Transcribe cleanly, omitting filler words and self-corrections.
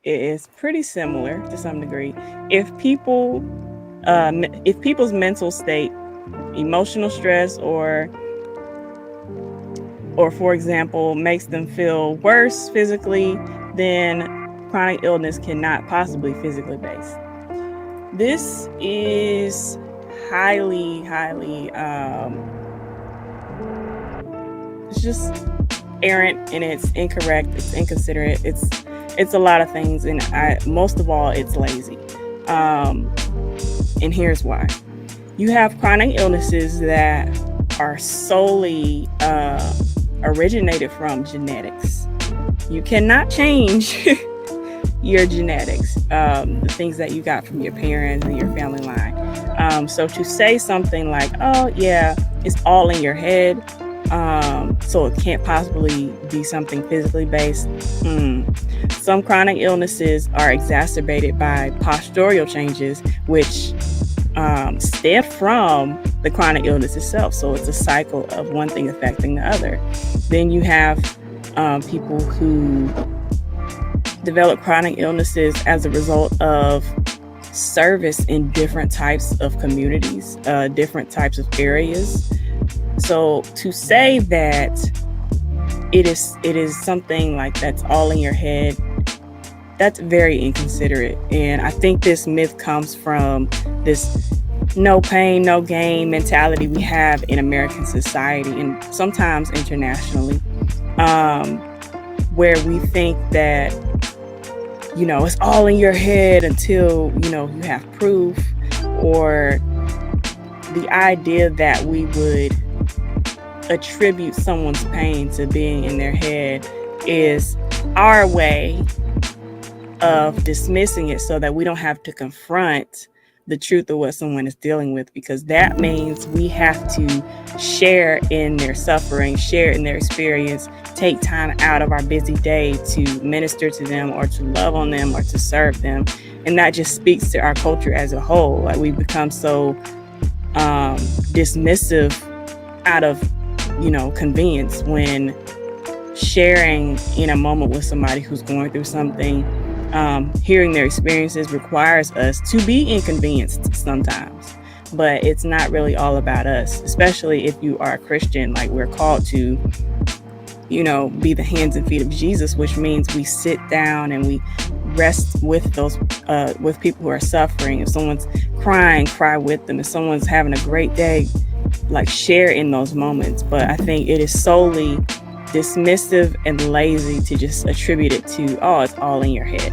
it is pretty similar to some degree. If people's mental state, emotional stress, or for example, makes them feel worse physically, then chronic illness cannot possibly physically based. This is highly, it's just errant, and it's incorrect, it's inconsiderate, it's a lot of things, and most of all, it's lazy. And here's why. You have chronic illnesses that are solely originated from genetics. You cannot change your genetics, the things that you got from your parents and your family line. So to say something like, oh yeah, it's all in your head, so it can't possibly be something physically based. Some chronic illnesses are exacerbated by postural changes, which stem from the chronic illness itself. So it's a cycle of one thing affecting the other. Then you have people who develop chronic illnesses as a result of service in different types of communities, different types of areas. So to say that it is something like that's all in your head, that's very inconsiderate. And I think this myth comes from this no pain, no gain mentality we have in American society, and sometimes internationally, where we think that, it's all in your head until, you have proof, or the idea that we would attribute someone's pain to being in their head is our way of dismissing it so that we don't have to confront the truth of what someone is dealing with, because that means we have to share in their suffering, share in their experience, take time out of our busy day to minister to them or to love on them or to serve them. And that just speaks to our culture as a whole. Like, we become so dismissive out of convenience, when sharing in a moment with somebody who's going through something, hearing their experiences requires us to be inconvenienced sometimes. But it's not really all about us, especially if you are a Christian. Like, we're called to, be the hands and feet of Jesus, which means we sit down and we rest with those, with people who are suffering. If someone's crying, cry with them. If someone's having a great day, like, share in those moments. But I think it is solely dismissive and lazy to just attribute it to, oh, it's all in your head.